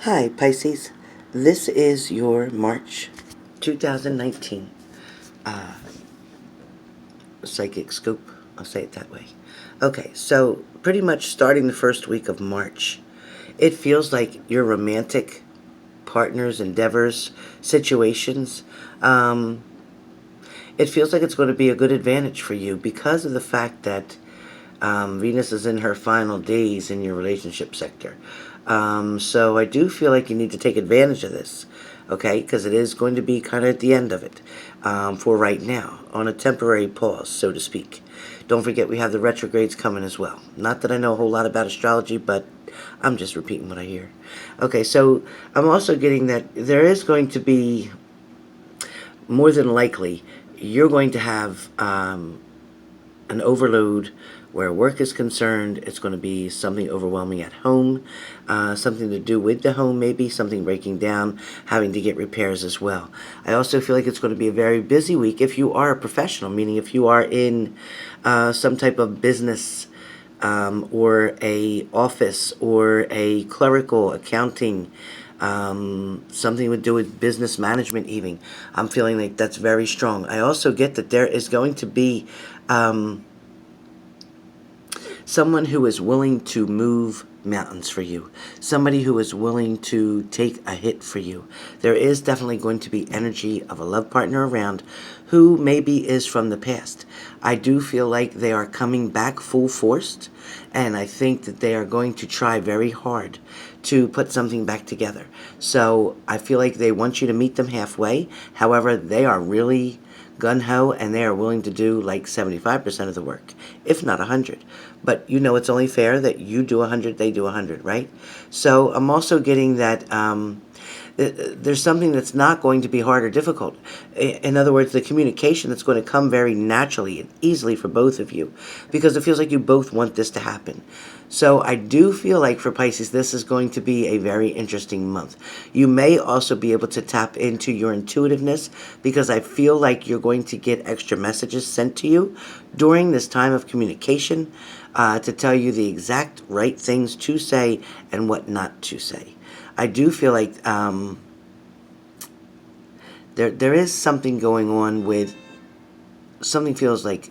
Hi, Pisces. This is your March 2019 psychic scoop. I'll say it that way. Okay, so pretty much starting the first week of March, it feels like your romantic partners, endeavors, situations, um, it feels like it's going to be a good advantage for you because of the fact that Venus is in her final days in your relationship sector. So I do feel like you need to take advantage of this, okay? Because it is going to be kind of at the end of it for right now, on a temporary pause, so to speak. Don't forget we have the retrogrades coming as well. Not that I know a whole lot about astrology, but I'm just repeating what I hear. Okay, so I'm also getting that there is going to be, more than likely, you're going to have an overload where work is concerned. It's going to be something overwhelming at home, something to do with the home, maybe something breaking down, having to get repairs as well. I also feel like it's going to be a very busy week if you are a professional, meaning if you are in some type of business or a office or a clerical accounting, something to do with business management even. I'm feeling like that's very strong. I also get that there is going to be someone who is willing to move mountains for you, somebody who is willing to take a hit for you. There is definitely going to be energy of a love partner around who maybe is from the past. I do feel like they are coming back full force, and I think that they are going to try very hard to put something back together. So I feel like they want you to meet them halfway. However, they are really gun-ho, and they are willing to do like 75% of the work, if not 100. But you know it's only fair that you do 100, they do 100, right? So I'm also getting that there's something that's not going to be hard or difficult. In other words, the communication that's going to come very naturally and easily for both of you, because it feels like you both want this to happen. So I do feel like for Pisces, this is going to be a very interesting month. You may also be able to tap into your intuitiveness, because I feel like you're going to get extra messages sent to you during this time of communication to tell you the exact right things to say and what not to say. I do feel like there is something going on with something feels like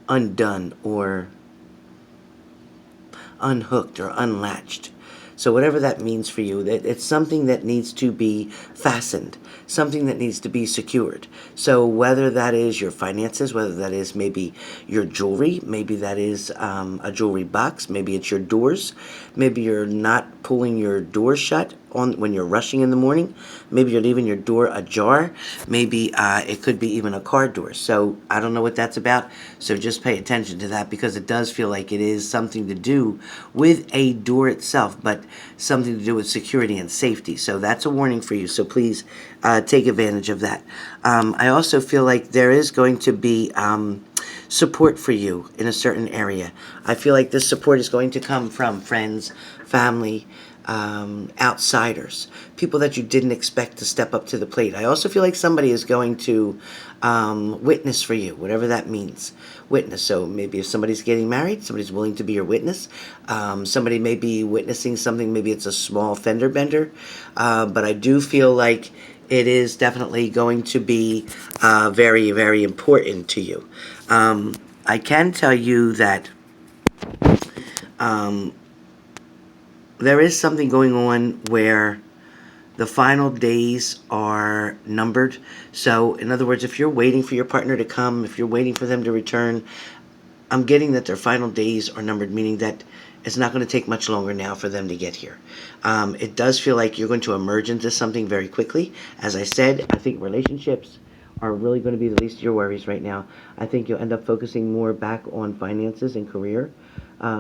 undone or unhooked or unlatched. So whatever that means for you, it's something that needs to be fastened, something that needs to be secured. So whether that is your finances, whether that is maybe your jewelry, maybe that is a jewelry box, maybe it's your doors, maybe you're not pulling your door shut on when you're rushing in the morning, maybe you're leaving your door ajar, maybe it could be even a car door. So I don't know what that's about, so just pay attention to that, because it does feel like it is something to do with a door itself, but something to do with security and safety. So that's a warning for you, so please take advantage of that. I also feel like there is going to be support for you in a certain area. I feel like this support is going to come from friends, family, outsiders, people that you didn't expect to step up to the plate. I also feel like somebody is going to witness for you, whatever that means. Witness. So maybe if somebody's getting married, somebody's willing to be your witness. Somebody may be witnessing something. Maybe it's a small fender bender. But I do feel like it is definitely going to be very, very important to you. I can tell you that there is something going on where the final days are numbered. So, in other words, if you're waiting for your partner to come, if you're waiting for them to return, I'm getting that their final days are numbered, meaning that it's not going to take much longer now for them to get here. It does feel like you're going to emerge into something very quickly. As I said, I think relationships are really going to be the least of your worries right now. I think you'll end up focusing more back on finances and career.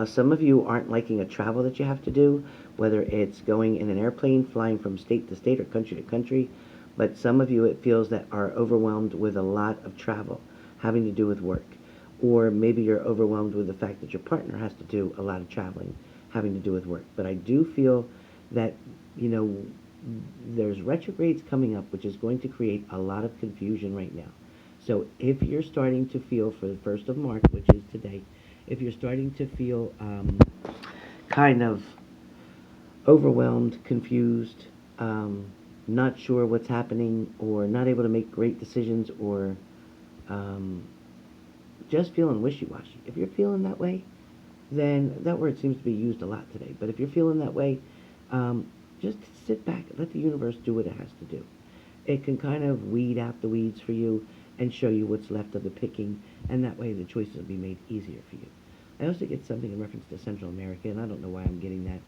Some of you aren't liking a travel that you have to do, whether it's going in an airplane, flying from state to state or country to country. But some of you, it feels that are overwhelmed with a lot of travel having to do with work. Or maybe you're overwhelmed with the fact that your partner has to do a lot of traveling having to do with work. But I do feel that, you know, there's retrogrades coming up, which is going to create a lot of confusion right now. So if you're starting to feel for the 1st of March, which is today, if you're starting to feel kind of overwhelmed, confused, not sure what's happening, or not able to make great decisions, or um, just feeling wishy-washy. If you're feeling that way, then that word seems to be used a lot today. But if you're feeling that way, um, just sit back and let the universe do what it has to do. It can kind of weed out the weeds for you and show you what's left of the picking, and that way the choices will be made easier for you. I also get something in reference to Central America, and I don't know why I'm getting that,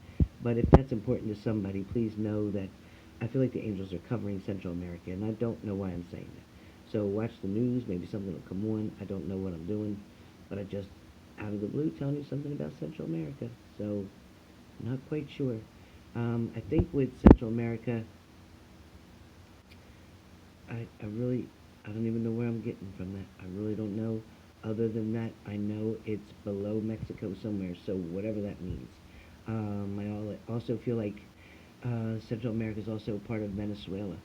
but if that's important to somebody, please know that I feel like the angels are covering Central America, and I don't know why I'm saying that. So watch the news, maybe something will come on. I don't know what I'm doing, but I just, out of the blue, telling you something about Central America. So, not quite sure. I think with Central America, I really, I don't even know where I'm getting from that. I really don't know. Other than that, I know it's below Mexico somewhere, so whatever that means. I also feel like Central America is also part of Venezuela.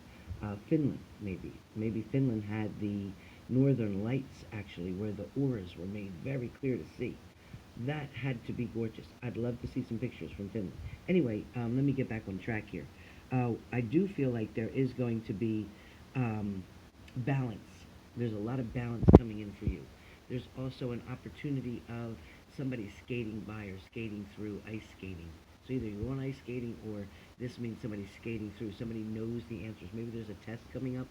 Finland, maybe. Maybe Finland had the northern lights, actually, where the auras were made very clear to see. That had to be gorgeous. I'd love to see some pictures from Finland. Anyway, let me get back on track here. I do feel like there is going to be um, balance. There's a lot of balance coming in for you. There's also an opportunity of somebody skating by or skating through ice skating. So either you're on ice skating or this means somebody's skating through. Somebody knows the answers. Maybe there's a test coming up,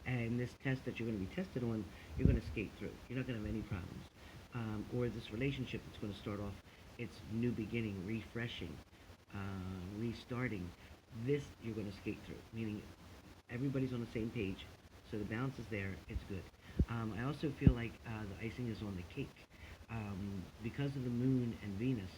and this test that you're going to be tested on, you're going to skate through. You're not going to have any problems. Or this relationship that's going to start off its new beginning, refreshing, restarting. This you're going to skate through, meaning everybody's on the same page, so the balance is there. It's good. I also feel like the icing is on the cake. Because of the moon and Venus,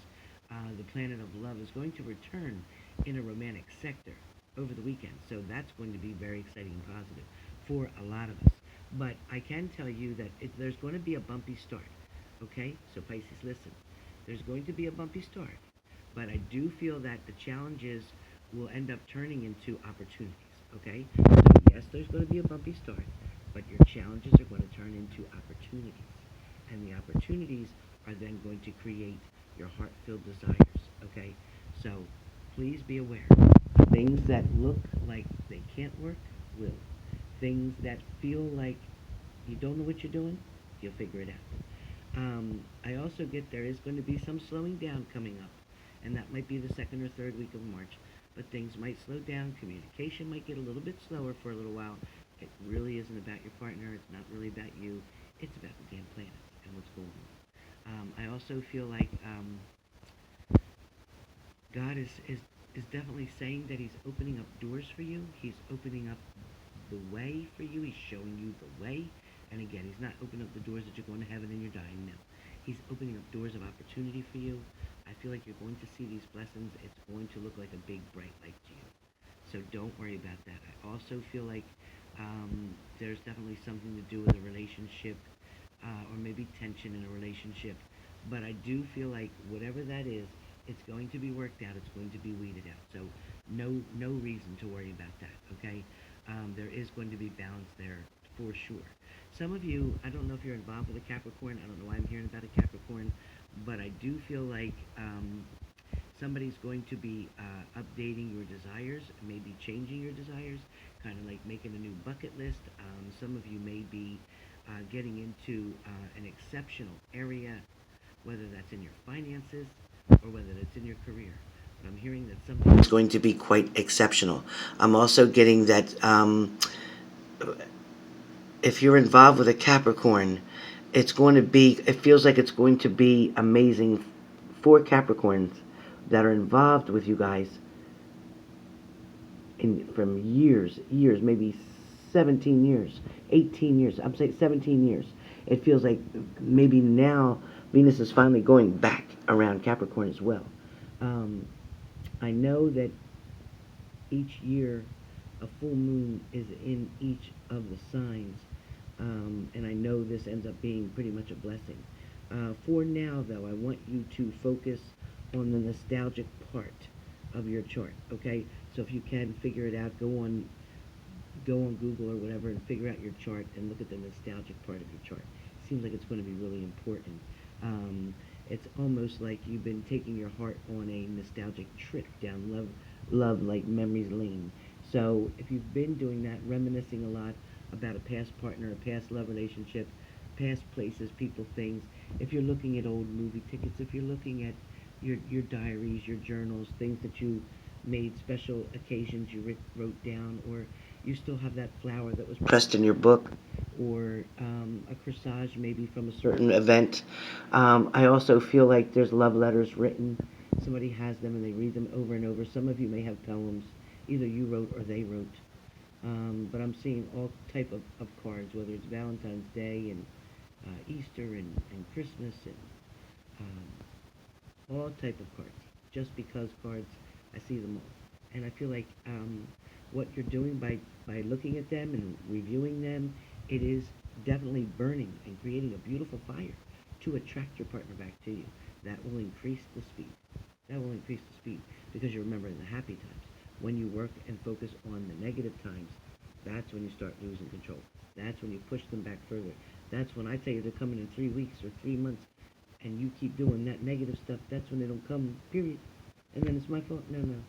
the planet of love is going to return in a romantic sector over the weekend. So that's going to be very exciting and positive for a lot of us. But I can tell you that there's going to be a bumpy start. Okay? So Pisces, listen. There's going to be a bumpy start. But I do feel that the challenges will end up turning into opportunities. Okay? So yes, there's going to be a bumpy start, but your challenges are going to turn into opportunities. And the opportunities are then going to create your heart-filled desires. Okay? So please be aware. Things that look like they can't work will. Things that feel like you don't know what you're doing, you'll figure it out. I also get there is going to be some slowing down coming up, and that might be the second or third week of March. But things might slow down. Communication might get a little bit slower for a little while. It really isn't about your partner. It's not really about you. It's about the damn planet and what's going on. I also feel like God is definitely saying that He's opening up doors for you. He's opening up the way for you. He's showing you the way. And again, He's not opening up the doors that you're going to heaven and you're dying. No. He's opening up doors of opportunity for you. I feel like you're going to see these blessings. It's going to look like a big, bright light to you. So don't worry about that. I also feel like there's definitely something to do with a relationship or maybe tension in a relationship. But I do feel like whatever that is, it's going to be worked out. It's going to be weeded out. So no reason to worry about that, okay? There is going to be balance there for sure. Some of you, I don't know if you're involved with a Capricorn. I don't know why I'm hearing about a Capricorn, but I do feel like somebody's going to be updating your desires, maybe changing your desires, kind of like making a new bucket list. Some of you may be getting into an exceptional area, whether that's in your finances or whether that's in your career. But I'm hearing that something is going to be quite exceptional. I'm also getting that if you're involved with a Capricorn, it's going to be, it feels like it's going to be amazing for Capricorns that are involved with you guys from years, maybe 17 years, 18 years, I'm saying 17 years. It feels like maybe now Venus is finally going back around Capricorn as well. I know that each year a full moon is in each of the signs, and I know this ends up being pretty much a blessing. For now, though, I want you to focus on the nostalgic part of your chart, okay? So if you can figure it out, go on Google or whatever and figure out your chart and look at the nostalgic part of your chart. Seems like it's going to be really important. It's almost like you've been taking your heart on a nostalgic trip down love like memories lane. So if you've been doing that, reminiscing a lot about a past partner, a past love relationship, past places, people, things. If you're looking at old movie tickets, if you're looking at your diaries, your journals, things that you made, special occasions you wrote down, or you still have that flower that was pressed in your book, or a corsage maybe from a certain event. I also feel like there's love letters written. Somebody has them and they read them over and over. Some of you may have poems, either you wrote or they wrote. But I'm seeing all type of cards, whether it's Valentine's Day and Easter and Christmas and all type of cards. Just because cards, I see them all. And I feel like what you're doing by looking at them and reviewing them, it is definitely burning and creating a beautiful fire to attract your partner back to you. That will increase the speed. That will increase the speed because you're remembering the happy times. When you work and focus on the negative times, that's when you start losing control. That's when you push them back further. That's when I tell you they're coming in 3 weeks or 3 months, and you keep doing that negative stuff. That's when they don't come, period. And then it's my fault. No, no.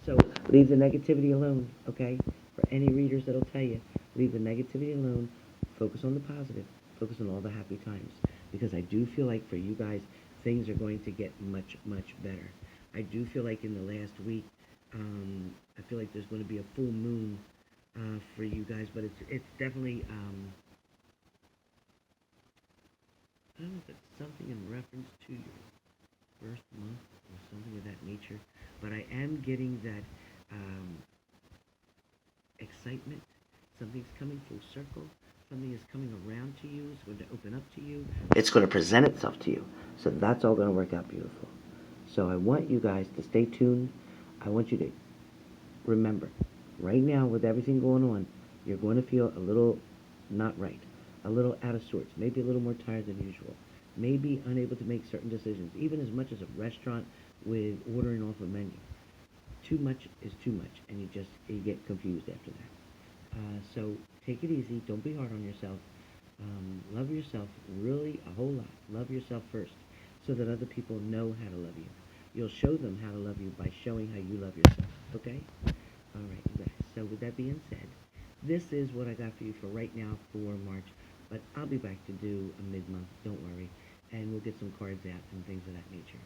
So leave the negativity alone, okay? For any readers that'll tell you, leave the negativity alone. Focus on the positive. Focus on all the happy times. Because I do feel like for you guys, things are going to get much, much better. I do feel like in the last week, I feel like there's going to be a full moon for you guys, but it's definitely I don't know if it's something in reference to your first month or something of that nature, but I am getting that excitement. Something's coming full circle. Something is coming around to you. It's going to open up to you. It's going to present itself to you. So that's all going to work out beautiful. So I want you guys to stay tuned. I want you to remember, right now with everything going on, you're going to feel a little not right, a little out of sorts, maybe a little more tired than usual, maybe unable to make certain decisions, even as much as a restaurant with ordering off a menu. Too much is too much, and you get confused after that. So take it easy. Don't be hard on yourself. Love yourself really a whole lot. Love yourself first, so that other people know how to love you. You'll show them how to love you by showing how you love yourself. Okay? All right, you guys. So with that being said, this is what I got for you for right now for March. But I'll be back to do a mid-month. Don't worry, and we'll get some cards out and things of that nature.